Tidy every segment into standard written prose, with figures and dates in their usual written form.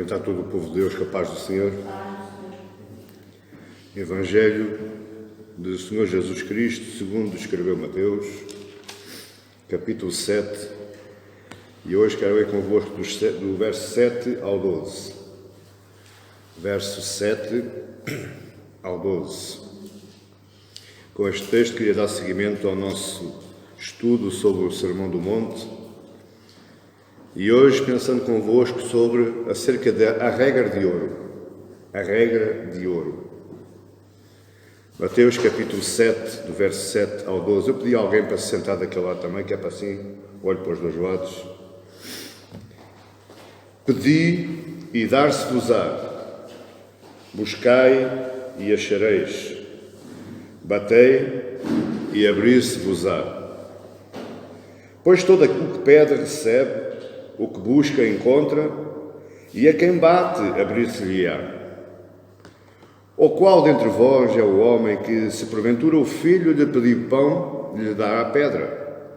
noite a todo o povo de Deus, que a paz do Senhor. Evangelho do Senhor Jesus Cristo, segundo escreveu Mateus, capítulo 7, e hoje quero ler convosco do verso 7 ao 12. Verso 7 ao 12. Com este texto queria dar seguimento ao nosso estudo sobre o Sermão do Monte, e hoje pensando convosco acerca da regra de ouro. A regra de ouro. Mateus capítulo 7, do verso 7 ao 12. Eu pedi a alguém para se sentar daquele lado também, que é para assim, olho para os dois lados. Pedi e dar-se-vos-á. Buscai e achareis. Batei e abrir-se-vos-á. Pois todo o que pede recebe, o que busca encontra, e a quem bate abrir-se-lhe-á. Ou qual dentre vós é o homem que, se porventura o filho lhe pedir pão, lhe dará pedra?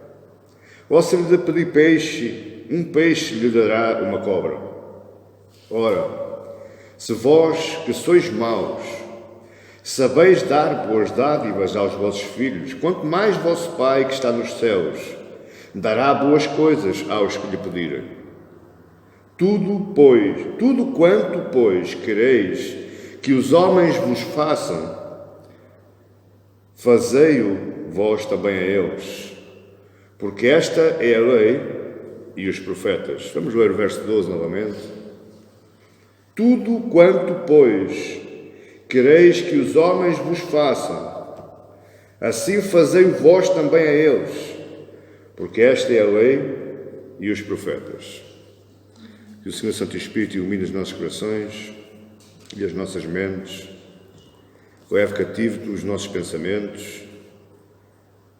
Ou se lhe pedir peixe, um peixe lhe dará uma cobra? Ora, se vós, que sois maus, sabeis dar boas dádivas aos vossos filhos, quanto mais vosso Pai que está nos céus dará boas coisas aos que lhe pedirem. Tudo quanto, pois, quereis que os homens vos façam, fazei-o vós também a eles, porque esta é a lei e os profetas. Vamos ler o verso 12 novamente. Tudo quanto, pois, quereis que os homens vos façam, assim fazei-o vós também a eles, porque esta é a lei e os profetas. Que o Senhor Santo Espírito ilumine os nossos corações e as nossas mentes, leve cativo os nossos pensamentos,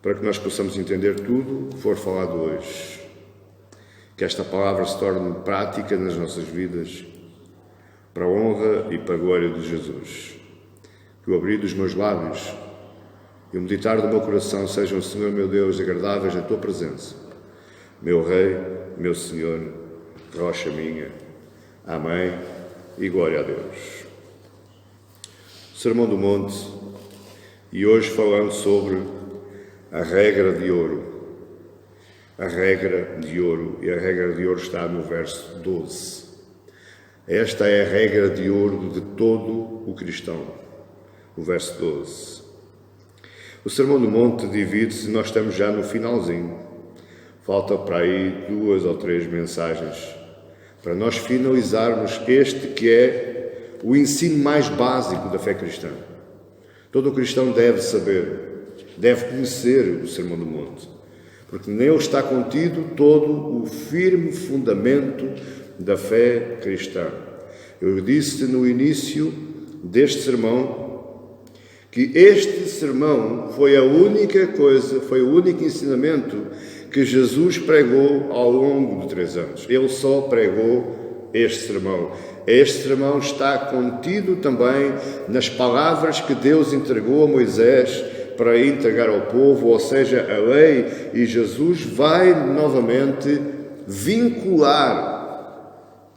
para que nós possamos entender tudo o que for falado hoje. Que esta palavra se torne prática nas nossas vidas, para a honra e para a glória de Jesus. Que o abrir dos meus lábios e o meditar do meu coração sejam, Senhor meu Deus, agradáveis na Tua presença. Meu Rei, meu Senhor, rocha minha. Amém e glória a Deus. Sermão do Monte, e hoje falando sobre a regra de ouro. A regra de ouro, e a regra de ouro está no verso 12. Esta é a regra de ouro de todo o cristão. O verso 12. O Sermão do Monte divide-se, nós estamos já no finalzinho. Falta para aí 2 ou 3 mensagens para nós finalizarmos este que é o ensino mais básico da fé cristã. Todo cristão deve saber, deve conhecer o Sermão do Monte, porque nele está contido todo o firme fundamento da fé cristã. Eu disse no início deste sermão que este sermão foi a única coisa, foi o único ensinamento que Jesus pregou ao longo de 3 anos. Ele só pregou este sermão. Este sermão está contido também nas palavras que Deus entregou a Moisés para entregar ao povo, ou seja, a lei, e Jesus vai novamente vincular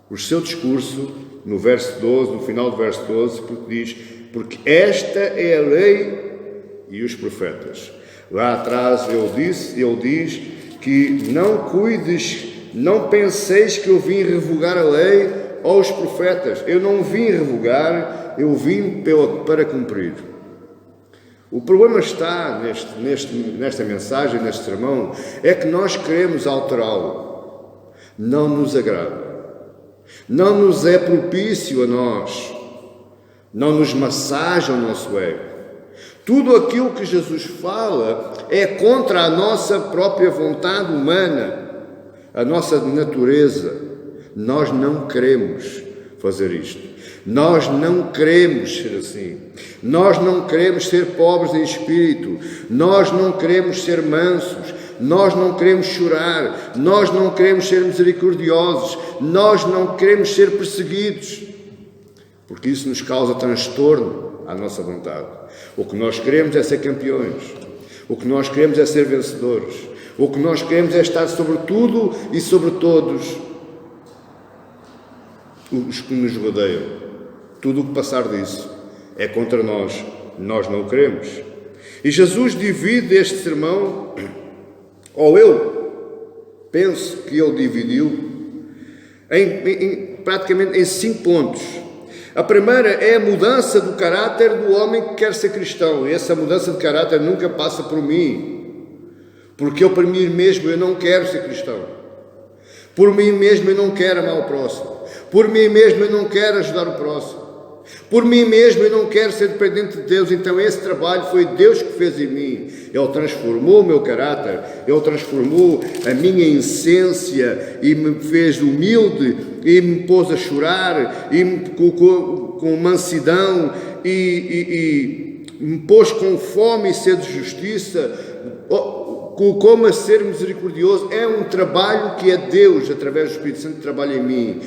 o seu discurso no verso 12, no final do verso 12, porque diz: porque esta é a lei e os profetas. Lá atrás ele diz que não penseis que eu vim revogar a lei ou os profetas. Eu não vim revogar, eu vim para cumprir. O problema está nesta mensagem, neste sermão, é que nós queremos alterá-lo. Não nos agrada. Não nos é propício a nós. Não nos massaja o nosso ego. Tudo aquilo que Jesus fala é contra a nossa própria vontade humana, a nossa natureza. Nós não queremos fazer isto. Nós não queremos ser assim. Nós não queremos ser pobres em espírito. Nós não queremos ser mansos. Nós não queremos chorar. Nós não queremos ser misericordiosos. Nós não queremos ser perseguidos, porque isso nos causa transtorno à nossa vontade. O que nós queremos é ser campeões. O que nós queremos é ser vencedores. O que nós queremos é estar sobre tudo e sobre todos. os que nos rodeiam. Tudo o que passar disso é contra nós. Nós não o queremos. E Jesus divide este sermão, ou eu penso que ele dividiu, praticamente em 5 pontos. A primeira é a mudança do caráter do homem que quer ser cristão. E essa mudança de caráter nunca passa por mim. Porque eu, para mim mesmo, eu não quero ser cristão. Por mim mesmo, eu não quero amar o próximo. Por mim mesmo, eu não quero ajudar o próximo. Por mim mesmo, eu não quero ser dependente de Deus. Então esse trabalho foi Deus que fez em mim. Ele transformou o meu caráter, Ele transformou a minha essência e me fez humilde e me pôs a chorar e me colocou com mansidão e me pôs com fome e sede de justiça, colocou-me a ser misericordioso. É um trabalho que é Deus, através do Espírito Santo, que trabalha em mim.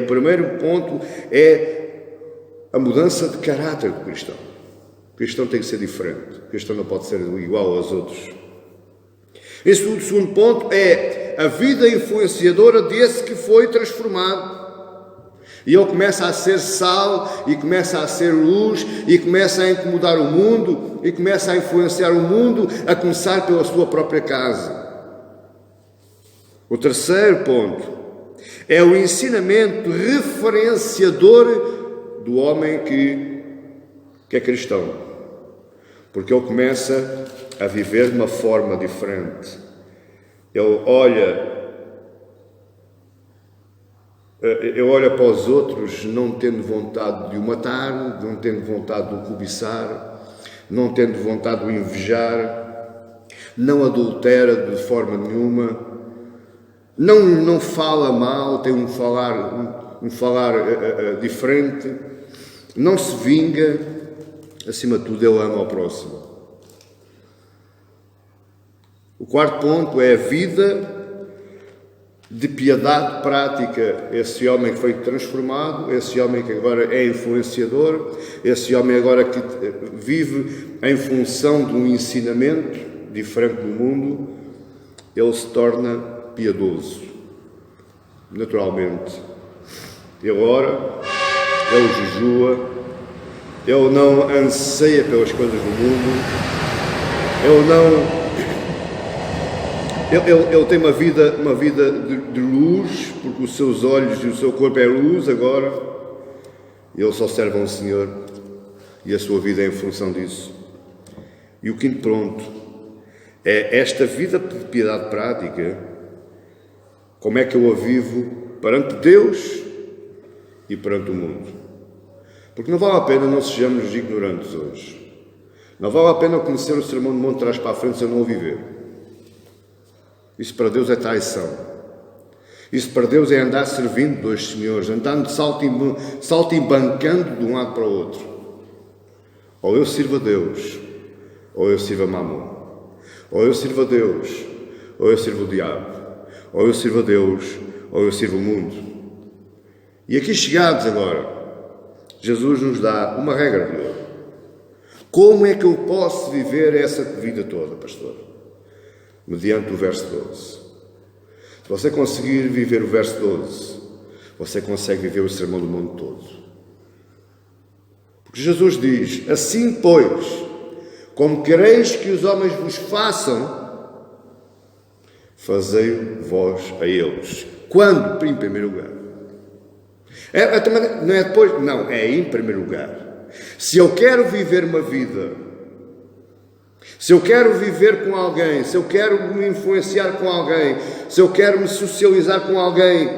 O primeiro ponto é a mudança de caráter do cristão. O cristão tem que ser diferente. O cristão não pode ser igual aos outros. O segundo ponto é a vida influenciadora desse que foi transformado. E ele começa a ser sal, e começa a ser luz, e começa a incomodar o mundo, e começa a influenciar o mundo, a começar pela sua própria casa. O terceiro ponto é o ensinamento referenciador do homem que é cristão, porque ele começa a viver de uma forma diferente. Ele olha para os outros não tendo vontade de o matar, não tendo vontade de o cobiçar, não tendo vontade de o invejar, não adultera de forma nenhuma, não fala mal, tem um falar diferente, não se vinga, acima de tudo ele ama ao próximo. O quarto ponto é a vida de piedade prática. Esse homem que foi transformado, esse homem que agora é influenciador, esse homem agora que vive em função de um ensinamento diferente do mundo, ele se torna piedoso, naturalmente. Ele ora, ele jejua, ele não anseia pelas coisas do mundo, ele tem uma vida de luz, porque os seus olhos e o seu corpo é luz agora, ele só serve a um Senhor e a sua vida é em função disso. E o quinto ponto é esta vida de piedade prática, como é que eu a vivo perante Deus e perante o mundo. Porque não vale a pena não sejamos ignorantes hoje. Não vale a pena conhecer o Sermão do Monte de trás para a frente se eu não o viver. Isso para Deus é traição. Isso para Deus é andar servindo dois senhores, andando saltimbancando de um lado para o outro. Ou eu sirvo a Deus, ou eu sirvo a Mamon. Ou eu sirvo a Deus, ou eu sirvo o diabo. Ou eu sirvo a Deus, ou eu sirvo o mundo. E aqui chegados agora, Jesus nos dá uma regra de ouro. Como é que eu posso viver essa vida toda, pastor? Mediante o verso 12. Se você conseguir viver o verso 12, você consegue viver o Sermão do Monte todo. Porque Jesus diz, assim pois, como quereis que os homens vos façam, fazei-o vós a eles. Quando? Em primeiro lugar. Não é depois? Não, é em primeiro lugar. Se eu quero viver uma vida, se eu quero viver com alguém, se eu quero me influenciar com alguém, se eu quero me socializar com alguém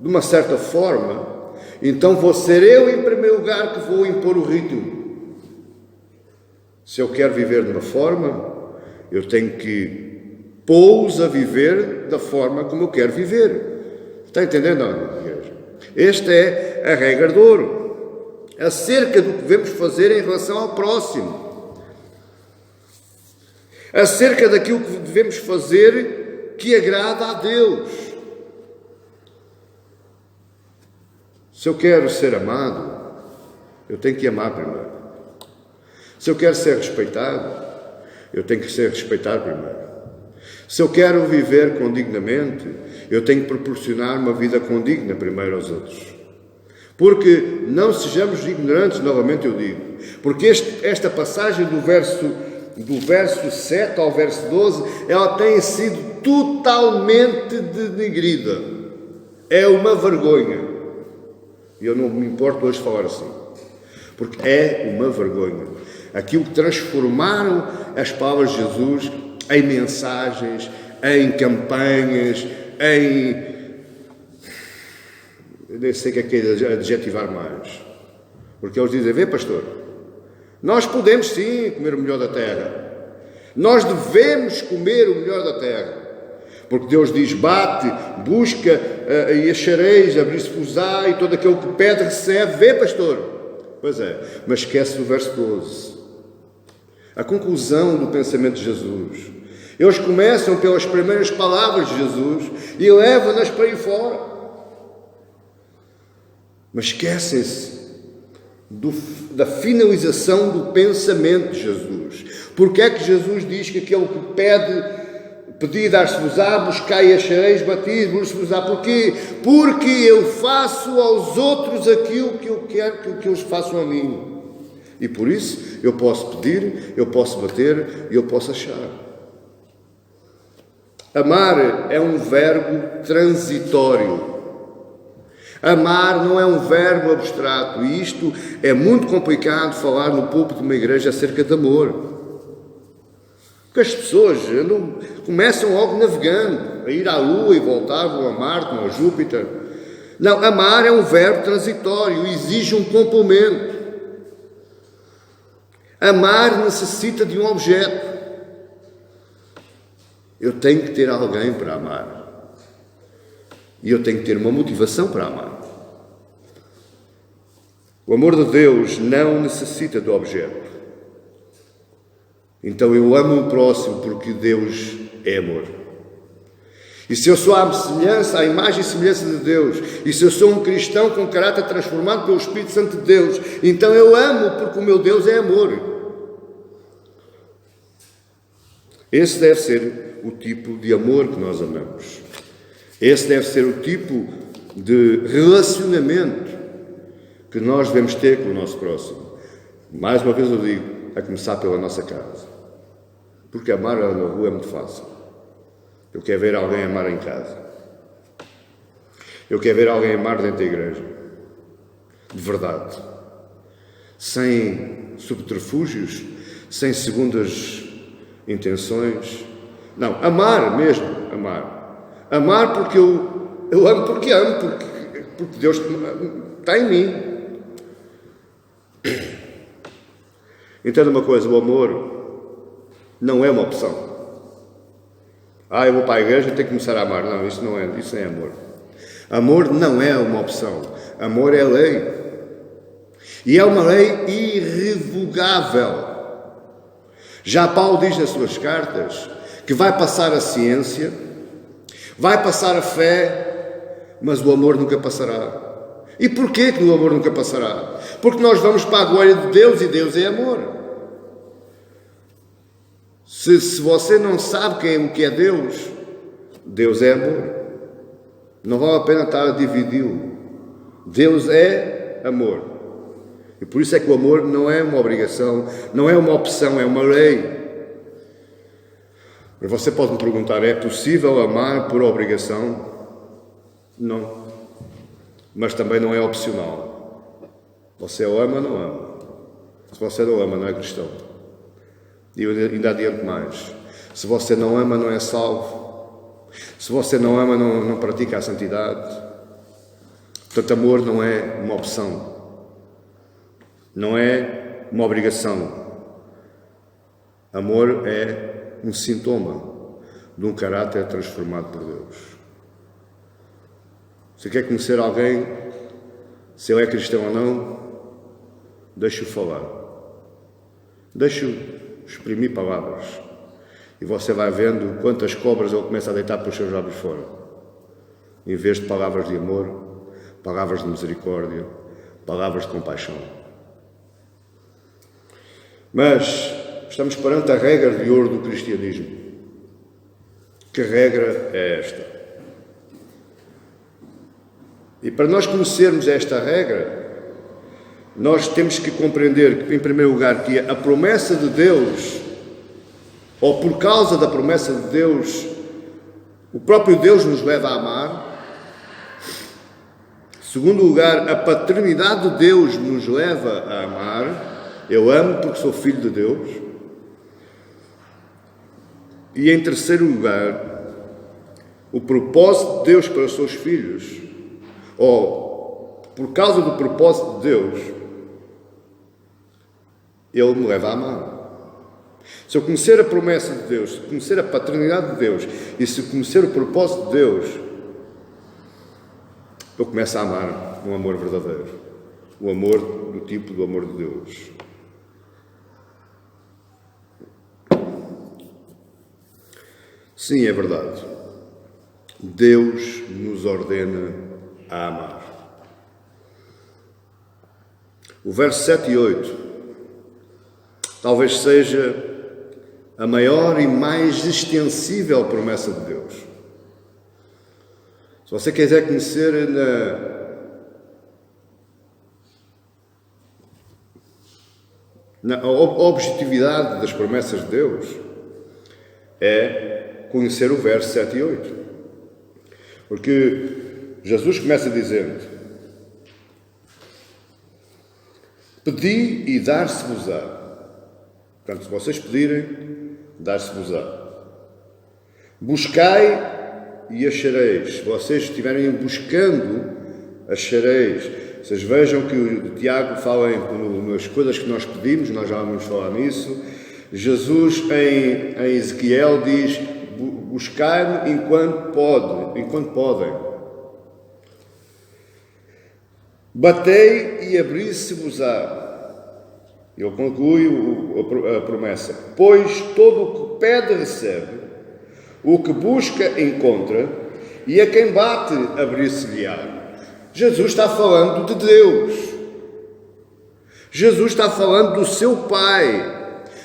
de uma certa forma, então vou ser eu em primeiro lugar que vou impor o ritmo. Se eu quero viver de uma forma, eu tenho que pô-los a viver da forma como eu quero viver. Está entendendo, não? Esta é a regra de ouro, acerca do que devemos fazer em relação ao próximo, acerca daquilo que devemos fazer que agrada a Deus. Se eu quero ser amado, eu tenho que amar primeiro. Se eu quero ser respeitado, eu tenho que ser respeitado primeiro. Se eu quero viver condignamente, eu tenho que proporcionar uma vida condigna primeiro aos outros. Porque não sejamos ignorantes, novamente eu digo, porque esta passagem do verso 7 ao verso 12, ela tem sido totalmente denegrida. É uma vergonha. E eu não me importo hoje falar assim, porque é uma vergonha. Aquilo que transformaram as palavras de Jesus em mensagens, em campanhas, em... Eu nem sei o que é adjetivar mais. Porque eles dizem, vê pastor, nós podemos sim comer o melhor da terra. Nós devemos comer o melhor da terra. Porque Deus diz, bate, busca e achareis, abrir-se-vos-á, e todo aquele que pede recebe. Vê pastor. Pois é, mas esquece o verso 12. A conclusão do pensamento de Jesus. Eles começam pelas primeiras palavras de Jesus e levam-nas para aí fora. Mas esquecem-se da finalização do pensamento de Jesus. Porque é que Jesus diz que aquele que pedi dar-se-vos-á, buscai e achareis, bati, abrir-se-vos-á? Porquê? Porque eu faço aos outros aquilo que eu quero que eles façam a mim. E por isso eu posso pedir, eu posso bater e eu posso achar. Amar é um verbo transitório. Amar não é um verbo abstrato, e isto é muito complicado falar no púlpito de uma igreja acerca de amor. Porque as pessoas começam logo navegando, a ir à Lua e voltar, vão a Marte, vão a Júpiter. Não, amar é um verbo transitório, exige um complemento. Amar necessita de um objeto. Eu tenho que ter alguém para amar. E eu tenho que ter uma motivação para amar. O amor de Deus não necessita de objeto. Então eu amo o próximo porque Deus é amor. E se eu sou à semelhança, à imagem e semelhança de Deus, e se eu sou um cristão com caráter transformado pelo Espírito Santo de Deus, então eu amo porque o meu Deus é amor. Esse deve ser o tipo de amor que nós amamos. Esse deve ser o tipo de relacionamento que nós devemos ter com o nosso próximo. Mais uma vez eu digo, a começar pela nossa casa. Porque amar na rua é muito fácil. Eu quero ver alguém amar em casa. Eu quero ver alguém amar dentro da igreja. De verdade. Sem subterfúgios, sem segundas intenções. Não, amar mesmo, amar. Amar porque eu amo porque amo, porque Deus está em mim. Entenda uma coisa, o amor não é uma opção. Eu vou para a igreja e tenho que começar a amar. Não, isso não é amor. Amor não é uma opção. Amor é lei. E é uma lei irrevogável. Já Paulo diz nas suas cartas que vai passar a ciência, vai passar a fé, mas o amor nunca passará. E porquê que o amor nunca passará? Porque nós vamos para a glória de Deus e Deus é amor. Se você não sabe o que é Deus, Deus é amor. Não vale a pena estar a dividi-lo. Deus é amor. E por isso é que o amor não é uma obrigação, não é uma opção, é uma lei. Mas você pode me perguntar, é possível amar por obrigação? Não. Mas também não é opcional. Você ou ama ou não ama. Se você não ama, não é cristão. E eu ainda adianto mais. Se você não ama, não é salvo. Se você não ama, não pratica a santidade. Portanto, amor não é uma opção. Não é uma obrigação. Amor é um sintoma de um caráter transformado por Deus. Se quer conhecer alguém, se ele é cristão ou não, deixe-o falar. Deixe-o exprimir palavras. E você vai vendo quantas cobras ele começa a deitar pelos seus lábios fora. Em vez de palavras de amor, palavras de misericórdia, palavras de compaixão. Mas estamos perante a regra de ouro do cristianismo. Que regra é esta? E para nós conhecermos esta regra, nós temos que compreender que, em primeiro lugar, que a promessa de Deus, ou por causa da promessa de Deus, o próprio Deus nos leva a amar. Em segundo lugar, a paternidade de Deus nos leva a amar. Eu amo porque sou filho de Deus. E em terceiro lugar, o propósito de Deus para os seus filhos, ou por causa do propósito de Deus, Ele me leva a amar. Se eu conhecer a promessa de Deus, se conhecer a paternidade de Deus e se conhecer o propósito de Deus, eu começo a amar um amor verdadeiro. O amor do tipo do amor de Deus. Sim, é verdade. Deus nos ordena a amar. O verso 7 e 8 talvez seja a maior e mais extensível promessa de Deus. Se você quiser conhecer na objetividade das promessas de Deus, é conhecer o verso 7 e 8. Porque Jesus começa dizendo: pedi e dar-se-vos-á. Portanto, se vocês pedirem, dar-se-vos-á. Buscai e achareis. Se vocês estiverem buscando, achareis. Vocês vejam que o Tiago fala nas coisas que nós pedimos, nós já vamos falar nisso. Jesus em Ezequiel diz: buscai-me enquanto podem. Batei e abri-se-vos-á. Ele conclui a promessa: pois todo o que pede recebe, o que busca encontra, e a quem bate abrir-se-lhe-á. Jesus está falando de Deus. Jesus está falando do seu Pai.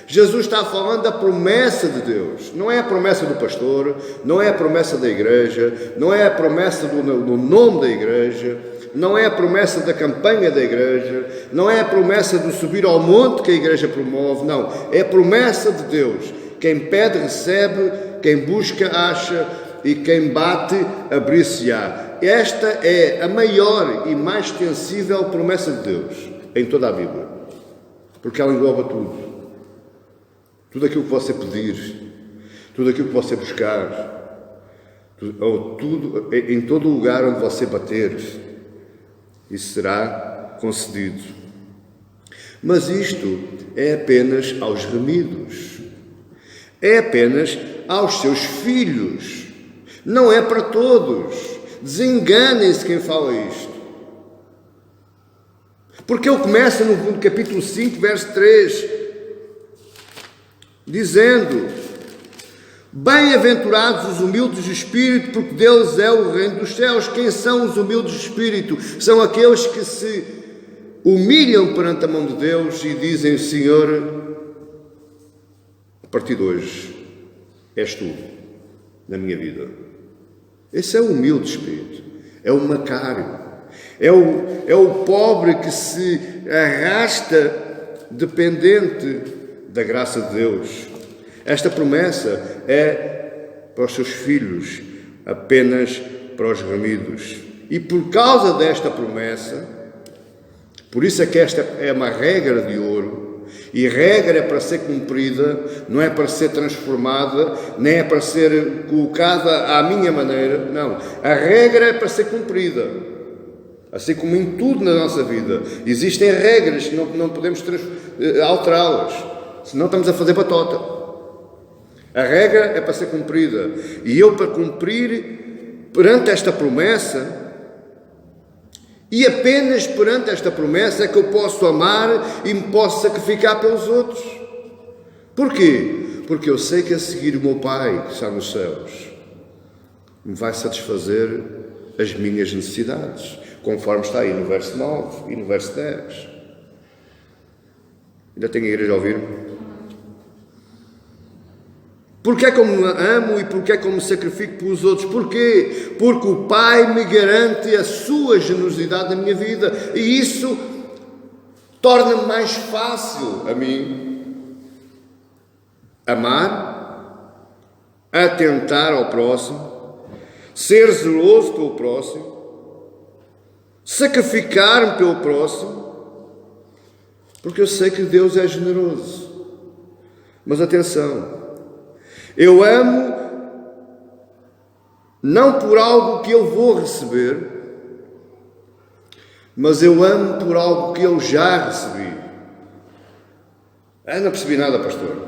Jesus está falando da promessa de Deus. Não é a promessa do pastor, não é a promessa da igreja, não é a promessa do nome da igreja, não é a promessa da campanha da igreja, não é a promessa do subir ao monte que a igreja promove, não. É a promessa de Deus. Quem pede, recebe, quem busca, acha, e quem bate, abrir-se-á. Esta é a maior e mais extensível promessa de Deus em toda a Bíblia. Porque ela engloba tudo. Tudo aquilo que você pedir, tudo aquilo que você buscar, tudo, em todo o lugar onde você bater, isso será concedido. Mas isto é apenas aos remidos, é apenas aos seus filhos, não é para todos. Desenganem-se quem fala isto. Porque ele começa no capítulo 5, verso 3, dizendo: bem-aventurados os humildes de espírito, porque deles é o reino dos céus. Quem são os humildes de espírito? São aqueles que se humilham perante a mão de Deus e dizem: Senhor, a partir de hoje és tu na minha vida. Esse é o humilde de espírito, é o macário, é o pobre que se arrasta dependente da graça de Deus. Esta promessa é para os seus filhos, apenas para os remidos. E por causa desta promessa, por isso é que esta é uma regra de ouro, e regra é para ser cumprida, não é para ser transformada, nem é para ser colocada à minha maneira, não. A regra é para ser cumprida. Assim como em tudo na nossa vida. Existem regras que não podemos alterá-las, senão estamos a fazer batota. A regra é para ser cumprida. E eu, para cumprir perante esta promessa, e apenas perante esta promessa, é que eu posso amar e me posso sacrificar pelos outros. Porquê? Porque eu sei que a seguir o meu Pai, que está nos céus, me vai satisfazer as minhas necessidades, conforme está aí no verso 9 e no verso 10. Ainda tenho a igreja a ouvir-me? Porque é como amo e porque é como me sacrifico pelos outros. Porquê? Porque o Pai me garante a sua generosidade na minha vida. E isso torna-me mais fácil a mim amar, atentar ao próximo, ser zeloso pelo próximo, sacrificar-me pelo próximo, porque eu sei que Deus é generoso. Mas atenção, eu amo não por algo que eu vou receber, mas eu amo por algo que eu já recebi. Não percebi nada, pastor.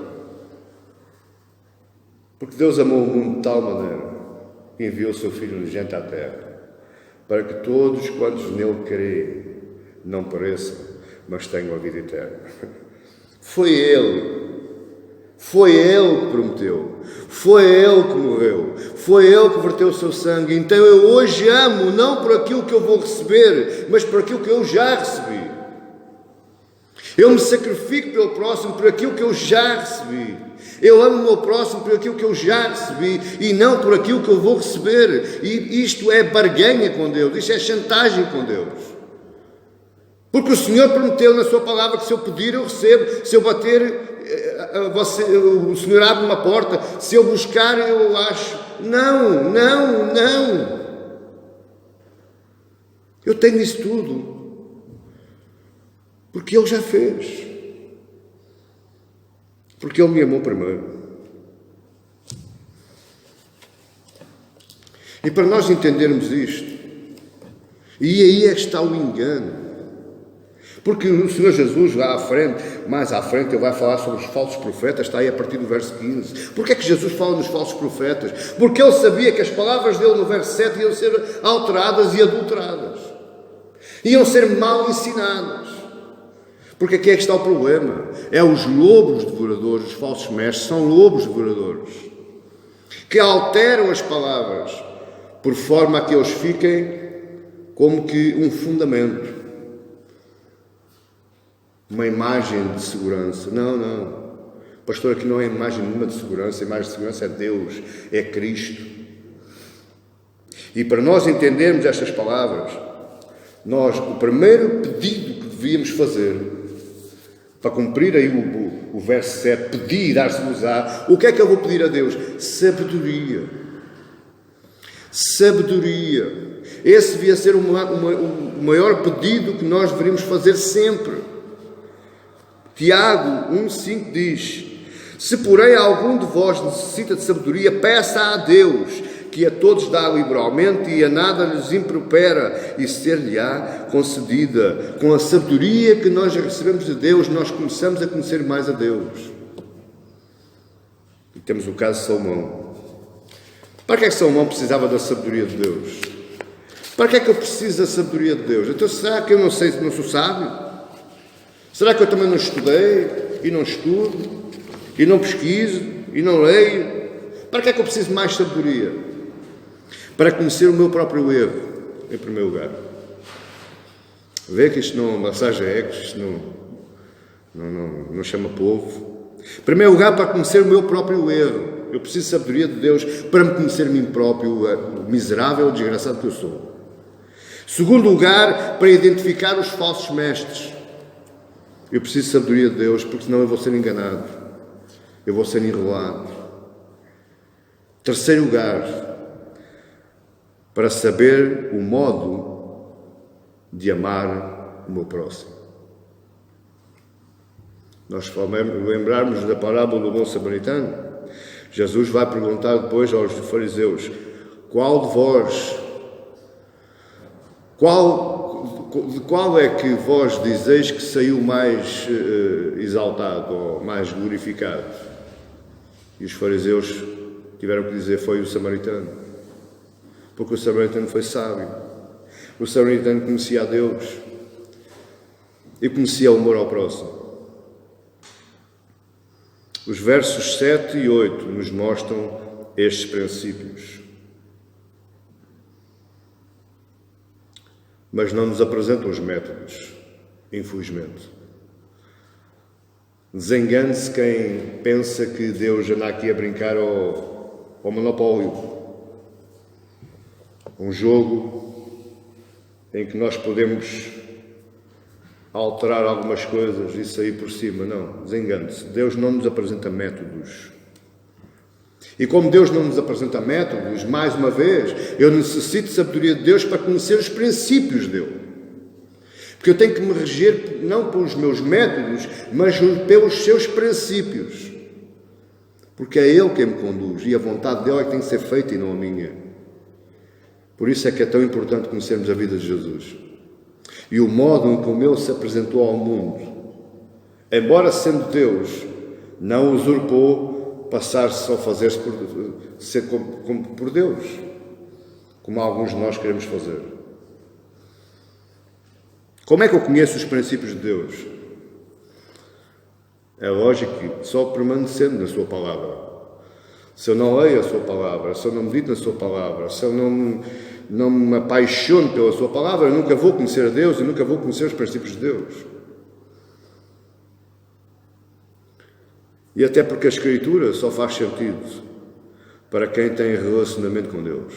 Porque Deus amou o mundo de tal maneira que enviou o seu Filho unigênito à terra, para que todos quantos nele creem não pereçam, mas tenham a vida eterna. Foi Ele que prometeu, foi Ele que morreu, foi Ele que verteu o seu sangue. Então eu hoje amo não por aquilo que eu vou receber, mas por aquilo que eu já recebi. Eu me sacrifico pelo próximo por aquilo que eu já recebi. Eu amo o meu próximo por aquilo que eu já recebi e não por aquilo que eu vou receber. E isto é barganha com Deus, isto é chantagem com Deus. Porque o Senhor prometeu na sua palavra que se eu pedir eu recebo, se eu bater o Senhor abre uma porta, se eu buscar eu acho. Não. Eu tenho isso tudo porque Ele já fez, porque Ele me amou primeiro. E para nós entendermos isto, e aí é que está o engano. Porque o Senhor Jesus, lá à frente, mais à frente, Ele vai falar sobre os falsos profetas, está aí a partir do verso 15. Porquê é que Jesus fala dos falsos profetas? Porque Ele sabia que as palavras dele no verso 7 iam ser alteradas e adulteradas. Iam ser mal ensinadas. Porque aqui é que está o problema. É os lobos devoradores, os falsos mestres, são lobos devoradores, que alteram as palavras, por forma a que eles fiquem como que um fundamento. Uma imagem de segurança. Não. Pastor, aqui não é imagem nenhuma de segurança. A imagem de segurança é Deus, é Cristo. E para nós entendermos estas palavras, o primeiro pedido que devíamos fazer, para cumprir aí o verso 7, pedir e dar-se-vos-á, o que é que eu vou pedir a Deus? Sabedoria. Esse devia ser o maior pedido que nós deveríamos fazer sempre. Tiago 1,5 diz: se porém algum de vós necessita de sabedoria, peça a Deus, que a todos dá liberalmente e a nada lhes impropera, e ser-lhe-á concedida. Com a sabedoria que nós recebemos de Deus, nós começamos a conhecer mais a Deus. E temos o caso de Salomão. Para que é que Salomão precisava da sabedoria de Deus? Para que é que eu preciso da sabedoria de Deus? Então será que eu não sei se não sou sábio? Será que eu também não estudei, e não estudo, e não pesquiso, e não leio? Para que é que eu preciso de mais sabedoria? Para conhecer o meu próprio erro, em primeiro lugar. Vê que isto não massageia egos, isto não chama povo. Em primeiro lugar, para conhecer o meu próprio erro. Eu preciso de sabedoria de Deus para me conhecer a mim próprio, o miserável, o desgraçado que eu sou. Segundo lugar, para identificar os falsos mestres. Eu preciso de sabedoria de Deus, porque senão eu vou ser enganado. Eu vou ser enrolado. Terceiro lugar, para saber o modo de amar o meu próximo. Nós lembrarmos da parábola do bom samaritano. Jesus vai perguntar depois aos fariseus: de qual é que vós dizeis que saiu mais exaltado ou mais glorificado? E os fariseus tiveram que dizer: foi o samaritano. Porque o samaritano foi sábio. O samaritano conhecia a Deus e conhecia o amor ao próximo. Os versos 7 e 8 nos mostram estes princípios. Mas não nos apresentam os métodos, infelizmente. Desengane-se quem pensa que Deus anda aqui a brincar ao monopólio. Um jogo em que nós podemos alterar algumas coisas e sair por cima. Não, desengane-se. Deus não nos apresenta métodos. E como Deus não nos apresenta métodos, mais uma vez, eu necessito de sabedoria de Deus para conhecer os princípios dele. Porque eu tenho que me reger não pelos meus métodos, mas pelos seus princípios. Porque é Ele quem me conduz e a vontade dele é que tem que ser feita e não a minha. Por isso é que é tão importante conhecermos a vida de Jesus. E o modo em como Ele se apresentou ao mundo. Embora sendo Deus, não usurpou passar-se ou fazer-se ser como por Deus. Como alguns de nós queremos fazer. Como é que eu conheço os princípios de Deus? É lógico que só permanecendo na sua palavra. Se eu não leio a sua palavra, se eu não medito na sua palavra, se eu não me apaixono pela sua palavra, eu nunca vou conhecer a Deus e nunca vou conhecer os princípios de Deus. E até porque a Escritura só faz sentido para quem tem relacionamento com Deus.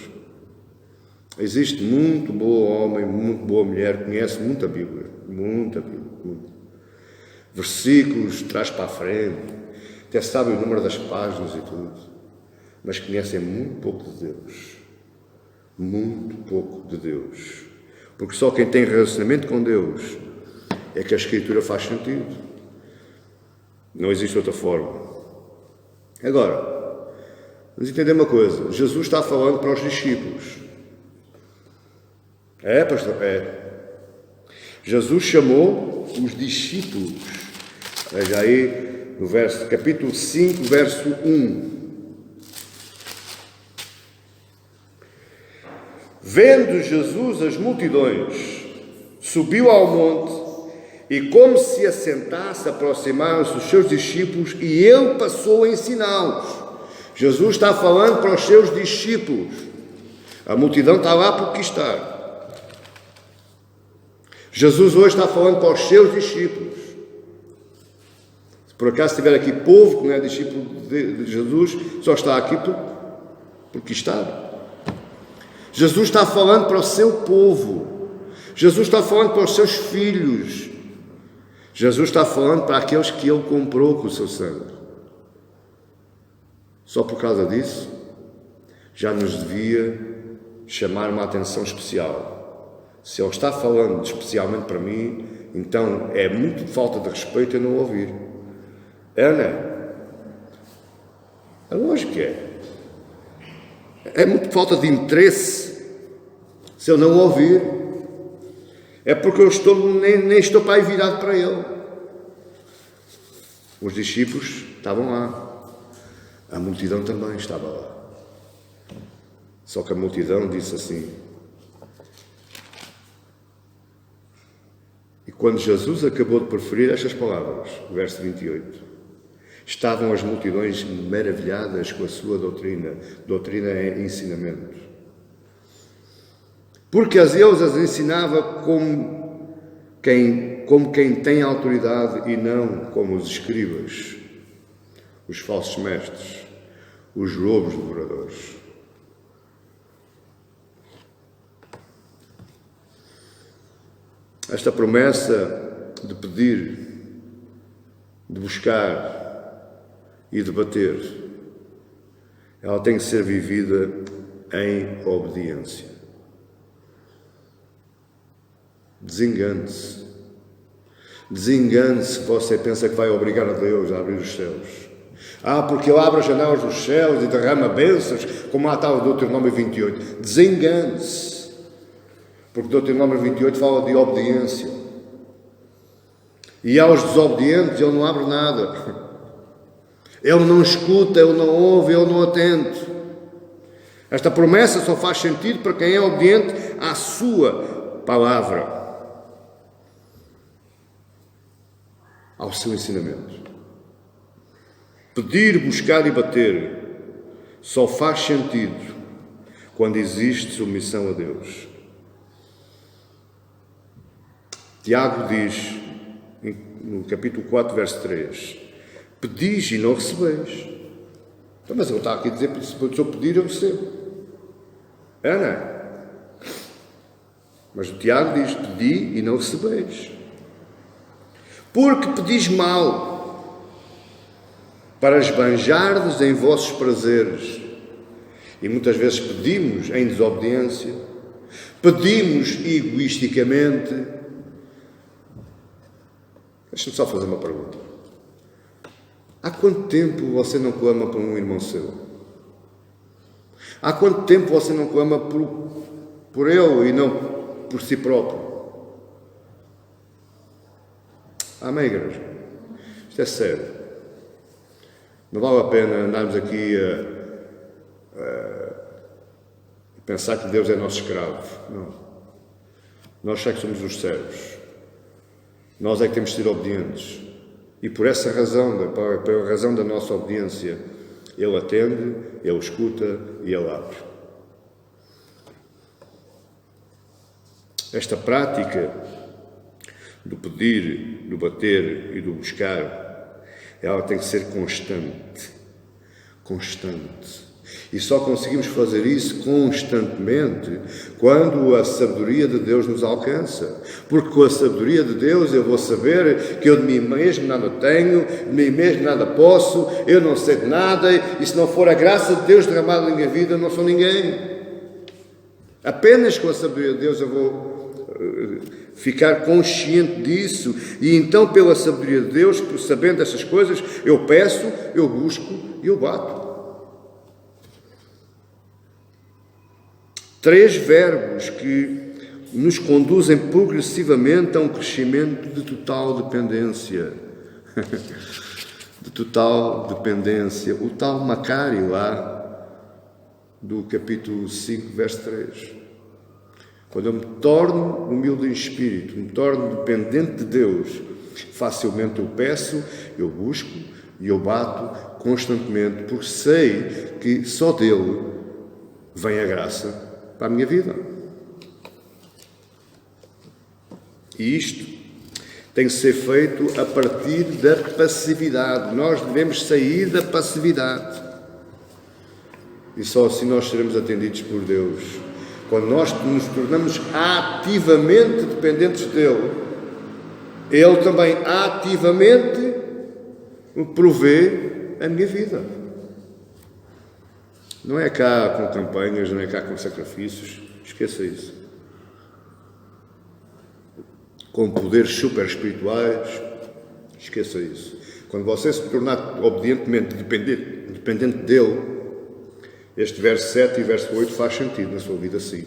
Existe muito bom homem, muito boa mulher, conhece muita Bíblia, muita Bíblia, muita. Versículos, traz para a frente, até sabe o número das páginas e tudo, mas conhecem muito pouco de Deus, muito pouco de Deus, porque só quem tem relacionamento com Deus é que a Escritura faz sentido, não existe outra forma. Agora, vamos entender uma coisa, Jesus está falando para os discípulos. É, pastor? É. Jesus chamou os discípulos. Veja aí no capítulo 5, verso 1. Vendo Jesus as multidões, subiu ao monte e, como se assentasse, aproximaram-se os seus discípulos e ele passou a ensiná-los. Jesus está falando para os seus discípulos. A multidão está lá porque está. Jesus hoje está falando para os seus discípulos. Se por acaso tiver aqui povo que não é discípulo de Jesus, só está aqui porque está. Jesus está falando para o seu povo. Jesus está falando para os seus filhos. Jesus está falando para aqueles que Ele comprou com o seu sangue. Só por causa disso, já nos devia chamar uma atenção especial. Se Ele está falando especialmente para mim, então é muito falta de respeito eu não ouvir. É, não é? É lógico que é. É muito falta de interesse se eu não ouvir. É porque eu nem estou para aí virado para Ele. Os discípulos estavam lá. A multidão também estava lá. Só que a multidão disse assim. E quando Jesus acabou de proferir estas palavras, verso 28, estavam as multidões maravilhadas com a sua doutrina. Doutrina é ensinamento. Porque eles as ensinava como quem tem autoridade e não como os escribas, os falsos mestres, os lobos devoradores. Esta promessa de pedir, de buscar e de bater, ela tem que ser vivida em obediência. Desengane-se. Desengane-se se você pensa que vai obrigar a Deus a abrir os céus. Porque Ele abre as janelas dos céus e derrama bênçãos, como lá está o Deuteronômio 28. Desengane-se. Porque o Deuteronômio 28 fala de obediência. E aos desobedientes Ele não abre nada. Ele não escuta, Ele não ouve, Ele não atende. Esta promessa só faz sentido para quem é obediente à sua palavra. Ao seu ensinamento. Pedir, buscar e bater só faz sentido quando existe submissão a Deus. Tiago diz, no capítulo 4, verso 3, pedis e não recebeis. Então, mas ele está aqui a dizer, se eu pedir, eu recebo. É, não é? Mas o Tiago diz, pedi e não recebeis. Porque pedis mal, para esbanjardes em vossos prazeres. E muitas vezes pedimos em desobediência, pedimos egoisticamente. Deixa-me só fazer uma pergunta. Há quanto tempo você não clama por um irmão seu? Há quanto tempo você não clama por ele e não por si próprio? Amém, igreja? Isto é sério. Não vale a pena andarmos aqui a pensar que Deus é nosso escravo. Não. Nós é que somos os servos. Nós é que temos de ser obedientes. E por essa razão, pela razão da nossa obediência, Ele atende, Ele escuta e Ele abre. Esta prática do pedir, do bater e do buscar, ela tem que ser constante. Constante. E só conseguimos fazer isso constantemente quando a sabedoria de Deus nos alcança. Porque com a sabedoria de Deus eu vou saber que eu de mim mesmo nada tenho, de mim mesmo nada posso, eu não sei de nada, e se não for a graça de Deus derramada na minha vida, eu não sou ninguém. Apenas com a sabedoria de Deus eu vou ficar consciente disso, e então pela sabedoria de Deus, sabendo essas coisas, eu peço, eu busco e eu bato. 3 verbos que nos conduzem progressivamente a um crescimento de total dependência. De total dependência. O tal Macário lá do capítulo 5, verso 3. Quando eu me torno humilde em espírito, me torno dependente de Deus, facilmente eu peço, eu busco e eu bato constantemente, porque sei que só dele vem a graça para a minha vida. E isto tem que ser feito a partir da passividade. Nós devemos sair da passividade. E só assim nós seremos atendidos por Deus. Quando nós nos tornamos ativamente dependentes dele, Ele também ativamente provê a minha vida. Não é cá com campanhas, não é cá com sacrifícios, esqueça isso. Com poderes super espirituais, esqueça isso. Quando você se tornar obedientemente dependente dele, este verso 7 e verso 8 faz sentido na sua vida, sim.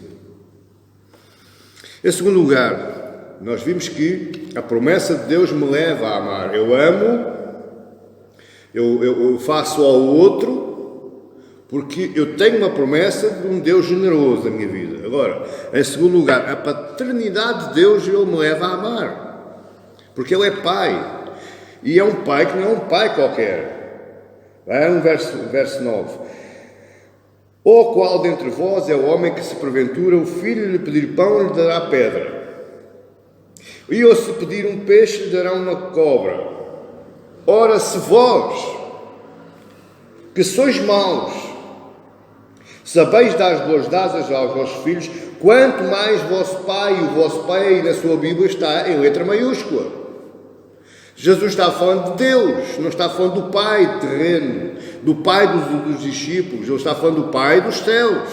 Em segundo lugar, nós vimos que a promessa de Deus me leva a amar. Eu amo, eu faço ao outro, porque eu tenho uma promessa de um Deus generoso na minha vida. Agora, em segundo lugar, a paternidade de Deus Ele me leva a amar. Porque Ele é Pai. E é um Pai que não é um Pai qualquer. É um verso 9. Ou qual dentre vós é o homem que, se porventura o filho lhe pedir pão, lhe dará pedra? E ou se pedir um peixe, lhe dará uma cobra? Ora, se vós, que sois maus, sabeis dar as boas dádivas aos vossos filhos, quanto mais vosso Pai, e o vosso Pai aí na sua Bíblia está em letra maiúscula. Jesus está falando de Deus, não está falando do Pai terreno, do Pai dos discípulos, Ele está falando do Pai dos céus.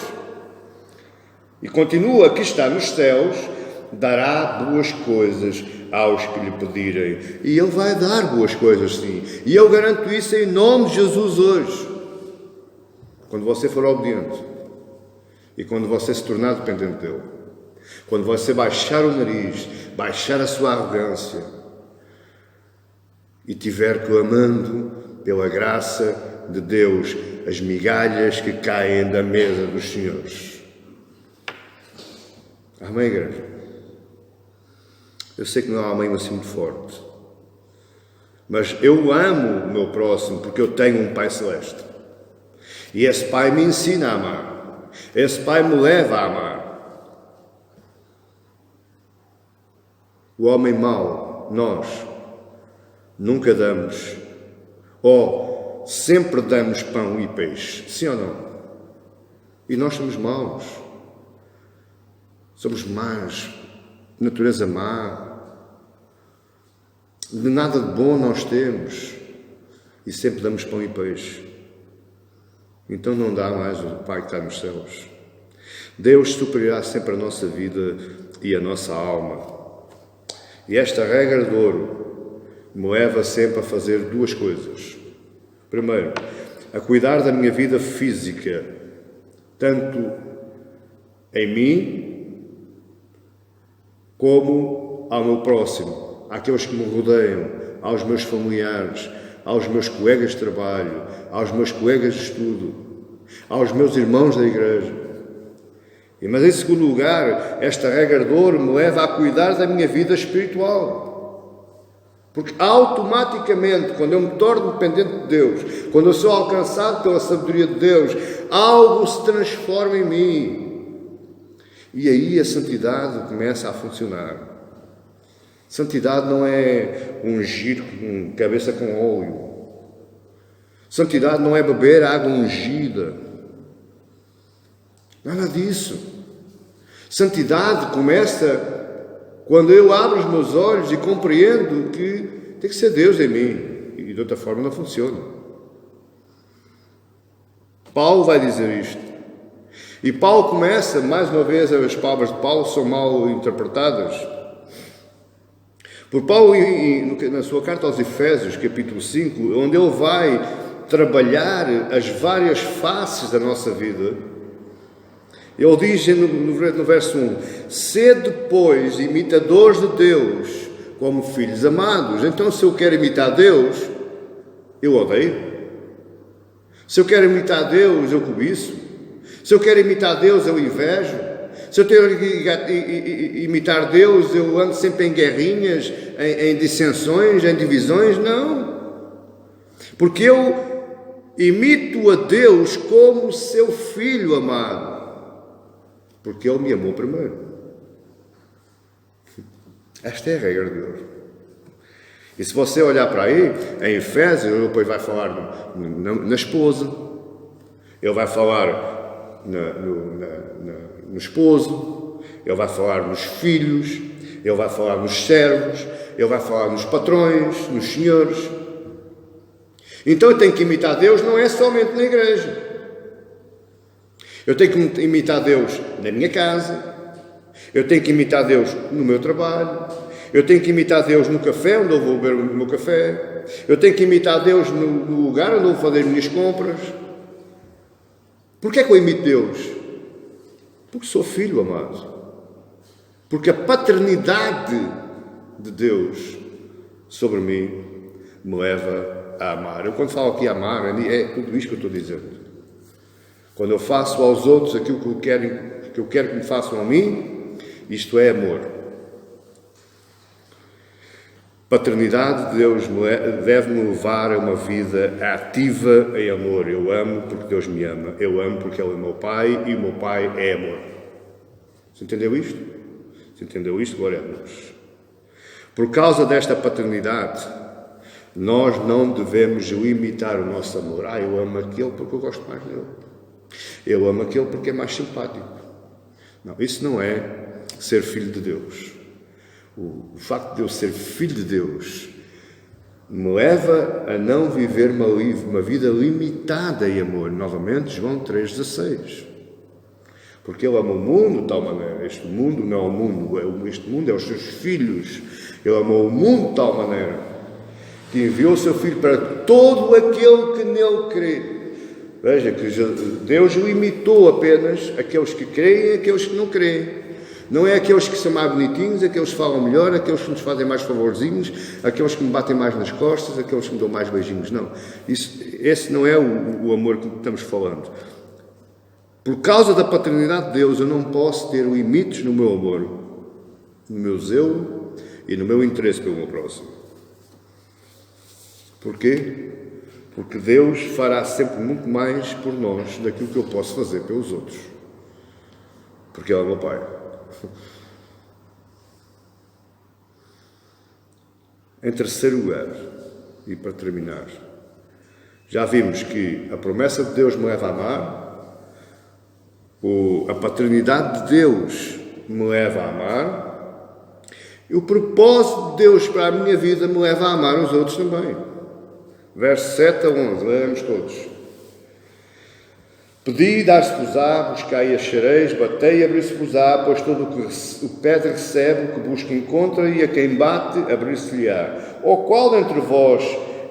E continua, que está nos céus, dará boas coisas aos que lhe pedirem. E Ele vai dar boas coisas, sim. E eu garanto isso em nome de Jesus hoje. Quando você for obediente e quando você se tornar dependente dele, quando você baixar o nariz, baixar a sua arrogância e estiver clamando pela graça de Deus as migalhas que caem da mesa dos senhores. Amém, igreja? Eu sei que não há amém assim muito forte, mas eu amo o meu próximo porque eu tenho um Pai Celeste. E esse Pai me ensina a amar. Esse Pai me leva a amar. O homem mau, nós, nunca damos Ou sempre damos pão e peixe? Sim ou não? E nós somos maus. Somos más. Natureza má. De nada de bom nós temos. E sempre damos pão e peixe. Então não dá mais o Pai que está nos céus. Deus suprirá sempre a nossa vida e a nossa alma. E esta regra de ouro me leva sempre a fazer duas coisas. Primeiro, a cuidar da minha vida física, tanto em mim como ao meu próximo, àqueles que me rodeiam, aos meus familiares, aos meus colegas de trabalho, aos meus colegas de estudo, aos meus irmãos da igreja. Mas em segundo lugar, esta regra de ouro me leva a cuidar da minha vida espiritual. Porque automaticamente, quando eu me torno dependente de Deus, quando eu sou alcançado pela sabedoria de Deus, algo se transforma em mim. E aí a santidade começa a funcionar. Santidade não é ungir com cabeça com óleo. Santidade não é beber água ungida. Nada disso. Santidade começa quando eu abro os meus olhos e compreendo que tem que ser Deus em mim. E de outra forma não funciona. Paulo vai dizer isto. E Paulo começa, mais uma vez, as palavras de Paulo são mal interpretadas. Por Paulo, na sua carta aos Efésios, capítulo 5, onde ele vai trabalhar as várias faces da nossa vida, ele diz no verso 1: sede, pois, imitadores de Deus, como filhos amados. Então, se eu quero imitar Deus, eu odeio. Se eu quero imitar Deus, eu cobiço. Se eu quero imitar Deus, eu invejo. Se eu quero imitar Deus, eu ando sempre em guerrinhas, em dissensões, em divisões. Não. Porque eu imito a Deus como seu filho amado. Porque Ele me amou primeiro. Esta é a regra de ouro. E se você olhar para aí, em Efésios, ele depois vai falar na esposa, ele vai falar no esposo, ele vai falar nos filhos, ele vai falar nos servos, ele vai falar nos patrões, nos senhores. Então eu tenho que imitar Deus, não é somente na igreja. Eu tenho que imitar Deus na minha casa, eu tenho que imitar Deus no meu trabalho, eu tenho que imitar Deus no café, onde eu vou beber o meu café, eu tenho que imitar Deus no lugar onde eu vou fazer as minhas compras. Porquê é que eu imito Deus? Porque sou filho amado. Porque a paternidade de Deus sobre mim me leva a amar. Eu quando falo aqui amar, é tudo isto que eu estou dizendo. Quando eu faço aos outros aquilo que eu quero que me façam a mim, isto é amor. Paternidade de Deus deve-me levar a uma vida ativa em amor. Eu amo porque Deus me ama. Eu amo porque Ele é meu Pai e o meu Pai é amor. Você entendeu isto? Você entendeu isto? Glória a Deus. Por causa desta paternidade, nós não devemos limitar o nosso amor. Eu amo aquele porque eu gosto mais dele. Eu amo aquele porque é mais simpático. Não, isso não é ser filho de Deus. O facto de eu ser filho de Deus me leva a não viver uma vida limitada em amor. Novamente, João 3,16. Porque Ele ama o mundo de tal maneira. Este mundo não é o mundo, este mundo é os seus filhos. Ele amou o mundo de tal maneira que enviou o seu Filho para todo aquele que nele crê. Veja que Deus limitou apenas aqueles que creem e aqueles que não creem. Não é aqueles que são mais bonitinhos, aqueles que falam melhor, aqueles que nos fazem mais favorzinhos, aqueles que me batem mais nas costas, aqueles que me dão mais beijinhos. Não. Esse não é o amor que estamos falando. Por causa da paternidade de Deus, eu não posso ter limites no meu amor, no meu zelo e no meu interesse pelo meu próximo. Porquê? Porque Deus fará sempre muito mais por nós daquilo que eu posso fazer pelos outros. Porque Ele é meu Pai. Em terceiro lugar, e para terminar, Já vimos que a promessa de Deus me leva a amar, a paternidade de Deus me leva a amar, e o propósito de Deus para a minha vida me leva a amar os outros também. Verso 7 a 11, lemos todos. Pedi, dar-se-vos-á, buscai e achareis, batei e abrir-se-vos-á, pois todo o que pede recebe, o que busca encontra, e a quem bate abrir-se-lhe-á. Ou qual dentre vós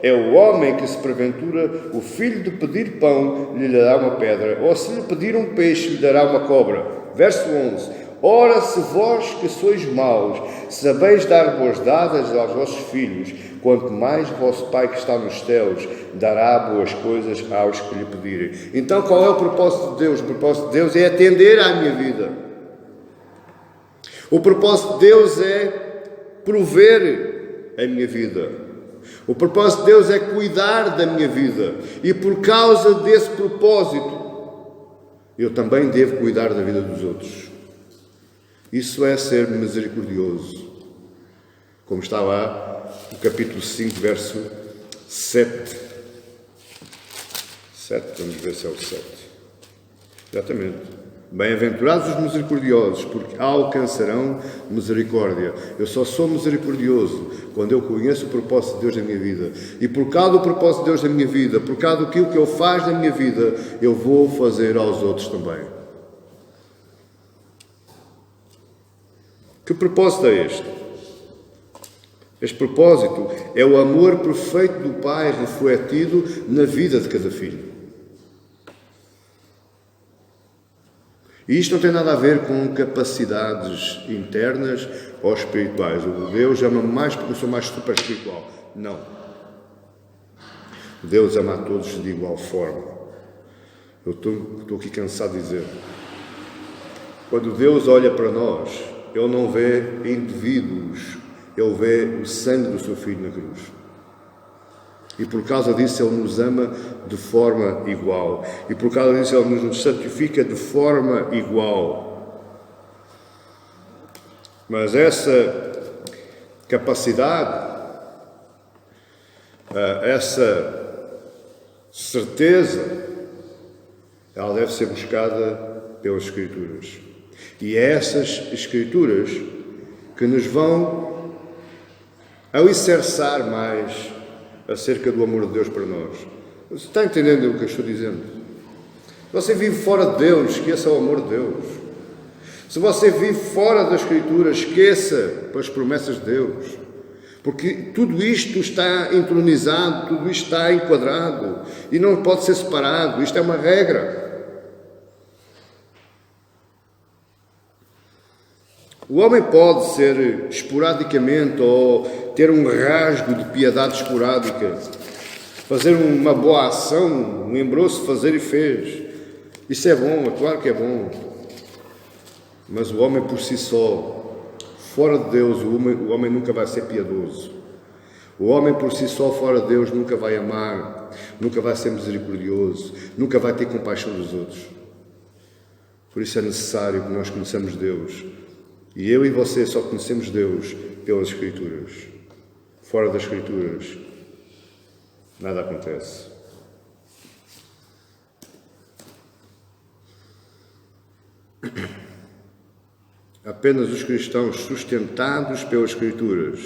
é o homem que, se porventura o filho de pedir pão, lhe dará uma pedra, ou se lhe pedir um peixe, lhe dará uma cobra? Verso 11. Ora, se vós que sois maus, sabeis dar boas dádias aos vossos filhos, quanto mais o vosso Pai que está nos céus dará boas coisas aos que lhe pedirem. Então, qual é o propósito de Deus? O propósito de Deus é atender à minha vida. O propósito de Deus é prover a minha vida. O propósito de Deus é cuidar da minha vida. E por causa desse propósito, eu também devo cuidar da vida dos outros. Isso é ser misericordioso. Como está lá no capítulo 5, verso 7. 7, vamos ver se é o 7. Exatamente. Bem-aventurados os misericordiosos, porque alcançarão misericórdia. Eu só sou misericordioso quando eu conheço o propósito de Deus na minha vida. E por causa do propósito de Deus na minha vida, por causa daquilo que Ele faz na minha vida, eu vou fazer aos outros também. Que propósito é este? Este propósito é o amor perfeito do Pai refletido na vida de cada filho. E isto não tem nada a ver com capacidades internas ou espirituais. O Deus ama-me mais porque eu sou mais super espiritual. Não. Deus ama a todos de igual forma. Eu estou aqui cansado de dizer. Quando Deus olha para nós, Ele não vê indivíduos, Ele vê o sangue do seu Filho na cruz. E por causa disso Ele nos ama de forma igual. E por causa disso Ele nos santifica de forma igual. Mas essa capacidade, essa certeza, ela deve ser buscada pelas Escrituras. E é essas Escrituras que nos vão alicerçar mais acerca do amor de Deus para nós. Você está entendendo o que eu estou dizendo? Se você vive fora de Deus, esqueça o amor de Deus. Se você vive fora da Escritura, esqueça as promessas de Deus. Porque tudo isto está entronizado, tudo isto está enquadrado e não pode ser separado. Isto é uma regra. O homem pode ser esporadicamente ou ter um rasgo de piedade esporádica, fazer uma boa ação, lembrou-se de fazer e fez. Isso é bom, é claro que é bom. Mas o homem por si só, fora de Deus, o homem nunca vai ser piedoso. O homem por si só, fora de Deus, nunca vai amar, nunca vai ser misericordioso, nunca vai ter compaixão dos outros. Por isso é necessário que nós conheçamos Deus. E eu e você só conhecemos Deus pelas Escrituras. Fora das Escrituras, nada acontece. Apenas os cristãos sustentados pelas Escrituras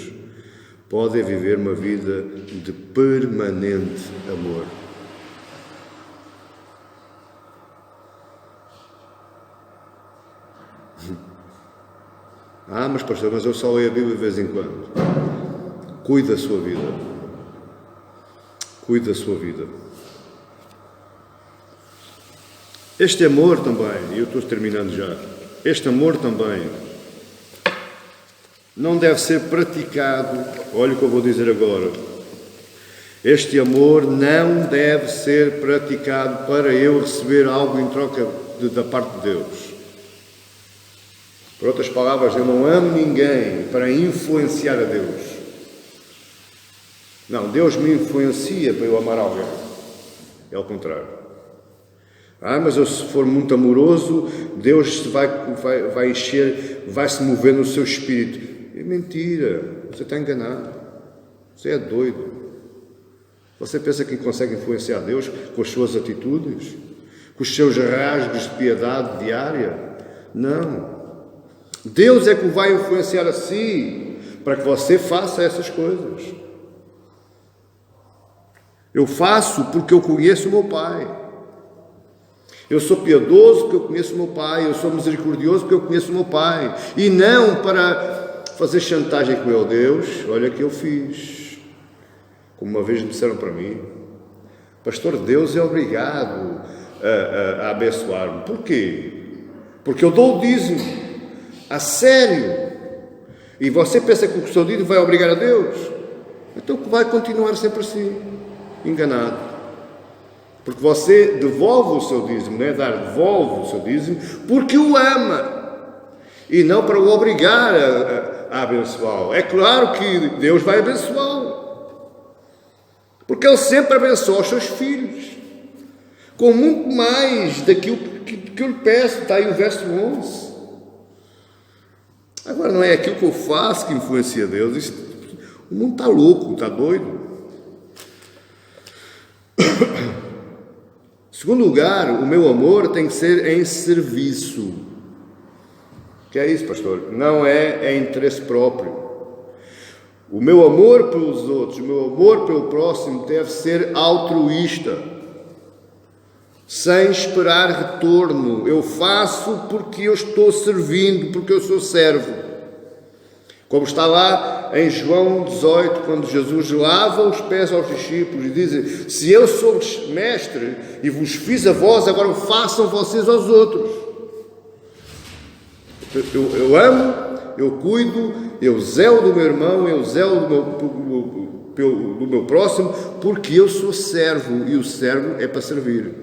podem viver uma vida de permanente amor. Mas pastor, mas eu só leio a Bíblia de vez em quando. Cuide da sua vida. Cuide da sua vida. Este amor também, e eu estou terminando já, este amor também não deve ser praticado, olha o que eu vou dizer agora, este amor não deve ser praticado para eu receber algo em troca da parte de Deus. Por outras palavras, eu não amo ninguém para influenciar a Deus. Não, Deus me influencia para eu amar alguém. É ao contrário. Mas eu, se for muito amoroso, Deus vai encher, vai se mover no seu espírito. É mentira, você está enganado. Você é doido. Você pensa que consegue influenciar Deus com as suas atitudes? Com os seus rasgos de piedade diária? Não. Deus é que o vai influenciar a si, para que você faça essas coisas. Eu faço porque eu conheço o meu Pai. Eu sou piedoso porque eu conheço o meu Pai. Eu sou misericordioso porque eu conheço o meu Pai. E não para fazer chantagem com ele. Deus, olha que eu fiz. Como uma vez me disseram para mim, pastor, Deus é obrigado a abençoar-me. Porquê? Porque eu dou o dízimo. A sério. E você pensa que o seu dízimo vai obrigar a Deus? Então vai continuar sempre assim, enganado. Porque você devolve o seu dízimo, não é devolve o seu dízimo, porque o ama. E não para o obrigar a abençoá-lo. É claro que Deus vai abençoá-lo. Porque Ele sempre abençoa os seus filhos. Com muito mais daquilo que eu lhe peço. Está aí o verso 11. Agora não é aquilo que eu faço que influencia Deus. O mundo está louco, está doido. Segundo lugar, o meu amor tem que ser em serviço. O que é isso, pastor? Não é interesse próprio. O meu amor pelos outros, o meu amor pelo próximo deve ser altruísta, sem esperar retorno. Eu faço porque eu estou servindo, porque eu sou servo. Como está lá em João 18, quando Jesus lava os pés aos discípulos e diz: se eu sou mestre e vos fiz a vós, agora façam vocês aos outros. Eu amo, eu cuido, eu zelo do meu irmão, eu zelo do meu próximo, porque eu sou servo e o servo é para servir.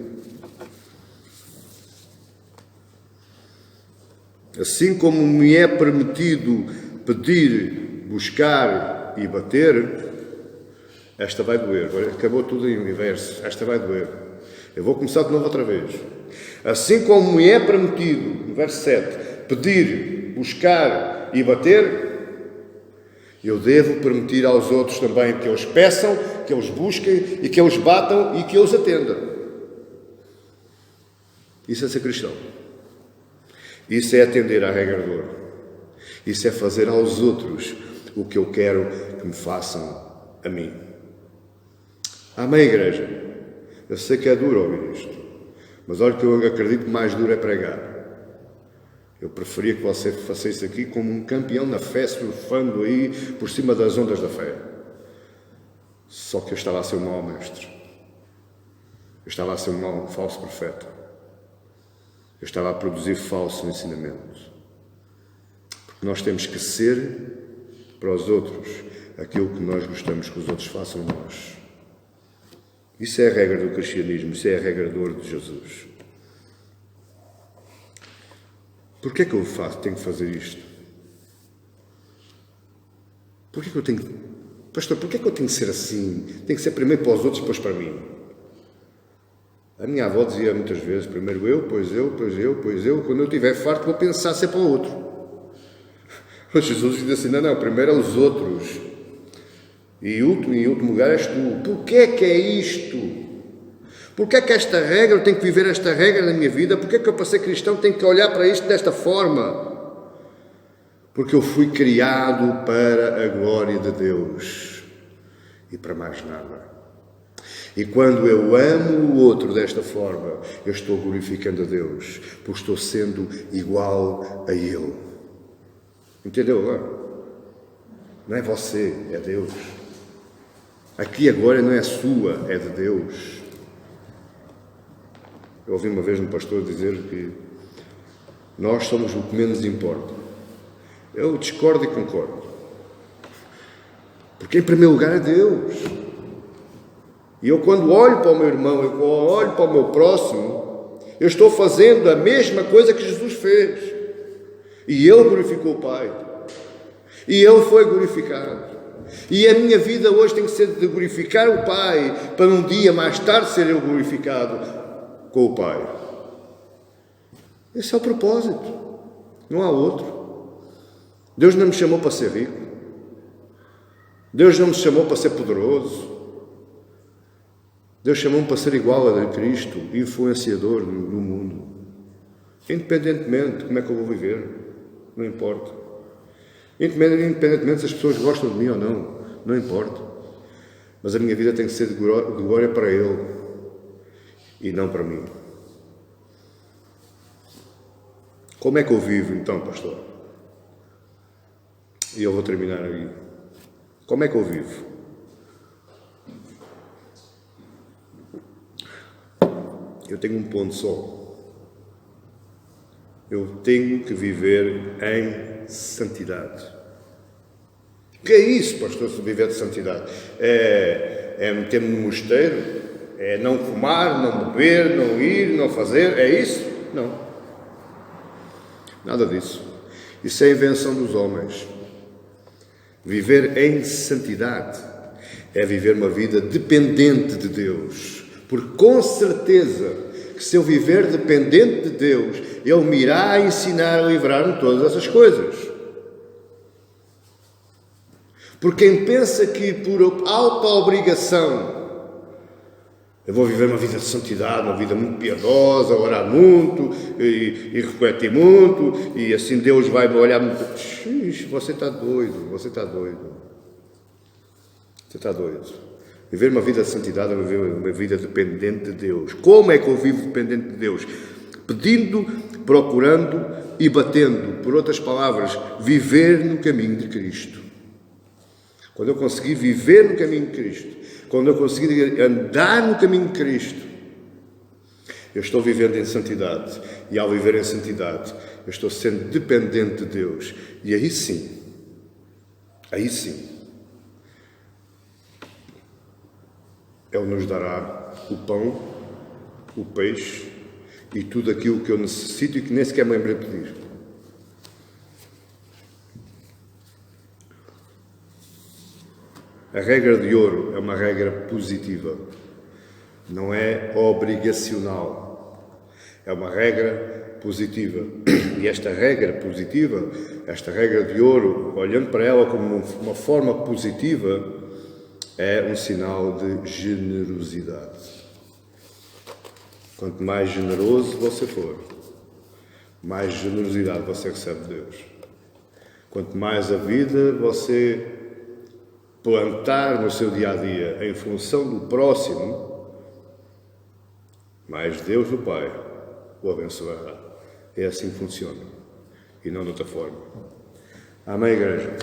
Assim como me é permitido pedir, buscar e bater, esta vai doer. Agora acabou tudo em universo. Esta vai doer. Eu vou começar de novo outra vez. Assim como me é permitido, no verso 7, pedir, buscar e bater, eu devo permitir aos outros também que eles peçam, que eles busquem e que eles batam e que eles atendam. Isso é ser cristão. Isso é atender à regra de ouro. Isso é fazer aos outros o que eu quero que me façam a mim. Amém, igreja? Eu sei que é duro ouvir isto, mas olha que eu acredito que mais duro é pregar. Eu preferia que você fosse isso aqui como um campeão na fé, surfando aí por cima das ondas da fé. Só que eu estava a ser um mau mestre. Eu estava a ser um falso profeta. Eu estava a produzir falsos ensinamentos. Nós temos que ser para os outros aquilo que nós gostamos que os outros façam a nós. Isso é a regra do cristianismo, isso é a regra do ouro de Jesus. Porquê é que eu tenho que fazer isto? Porquê que eu tenho... Pastor, porquê que eu tenho que ser assim? Tenho que ser primeiro para os outros e depois para mim? A minha avó dizia muitas vezes, primeiro eu, depois eu, depois eu, depois eu. Quando eu estiver farto vou pensar ser para o outro. Mas Jesus diz assim, não, primeiro é os outros. E em último lugar és tu. Porquê que é isto? Porquê que esta regra, eu tenho que viver esta regra na minha vida? Porquê que eu, para ser cristão, tenho que olhar para isto desta forma? Porque eu fui criado para a glória de Deus. E para mais nada. E quando eu amo o outro desta forma, eu estou glorificando a Deus. Porque estou sendo igual a Ele. Entendeu agora? Não é você, é Deus. Aqui agora não é sua, é de Deus. Eu ouvi uma vez um pastor dizer que nós somos o que menos importa. Eu discordo e concordo. Porque em primeiro lugar é Deus. E eu quando olho para o meu irmão, eu olho para o meu próximo, eu estou fazendo a mesma coisa que Jesus fez. E Ele glorificou o Pai. E Ele foi glorificado. E a minha vida hoje tem que ser de glorificar o Pai, para um dia mais tarde ser eu glorificado com o Pai. Esse é o propósito. Não há outro. Deus não me chamou para ser rico. Deus não me chamou para ser poderoso. Deus chamou-me para ser igual a Cristo, influenciador no mundo. Independentemente de como é que eu vou viver, não importa. Independentemente se as pessoas gostam de mim ou não, não importa. Mas a minha vida tem que ser de glória para Ele e não para mim. Como é que eu vivo então, pastor? E eu vou terminar aí. Como é que eu vivo? Eu tenho um ponto só. Eu tenho que viver em santidade. O que é isso, pastor, se viver de santidade? É meter-me no mosteiro? É não fumar, não beber, não ir, não fazer? É isso? Não. Nada disso. Isso é invenção dos homens. Viver em santidade é viver uma vida dependente de Deus. Porque com certeza que se eu viver dependente de Deus, Ele me irá ensinar a livrar-me de todas essas coisas. Porque quem pensa que por alta obrigação eu vou viver uma vida de santidade, uma vida muito piedosa, orar muito e refletir muito, e assim Deus vai me olhar muito. Você está doido, você está doido. Você está doido. Viver uma vida de santidade é viver uma vida dependente de Deus. Como é que eu vivo dependente de Deus? Pedindo, procurando e batendo. Por outras palavras, viver no caminho de Cristo. Quando eu conseguir viver no caminho de Cristo, quando eu conseguir andar no caminho de Cristo, eu estou vivendo em santidade. E ao viver em santidade, eu estou sendo dependente de Deus. E aí sim, Ele nos dará o pão, o peixe e tudo aquilo que eu necessito e que nem sequer me lembrei de pedir. A regra de ouro é uma regra positiva, não é obrigacional. É uma regra positiva. E esta regra positiva, esta regra de ouro, olhando para ela como uma forma positiva, é um sinal de generosidade. Quanto mais generoso você for, mais generosidade você recebe de Deus. Quanto mais a vida você plantar no seu dia-a-dia em função do próximo, mais Deus, o Pai, o abençoará. É assim que funciona. E não de outra forma. Amém, igreja?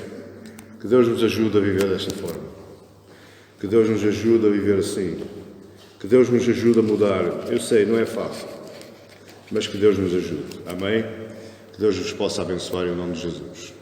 Que Deus nos ajude a viver desta forma. Que Deus nos ajude a viver assim. Que Deus nos ajude a mudar. Eu sei, não é fácil. Mas que Deus nos ajude. Amém? Que Deus nos possa abençoar em nome de Jesus.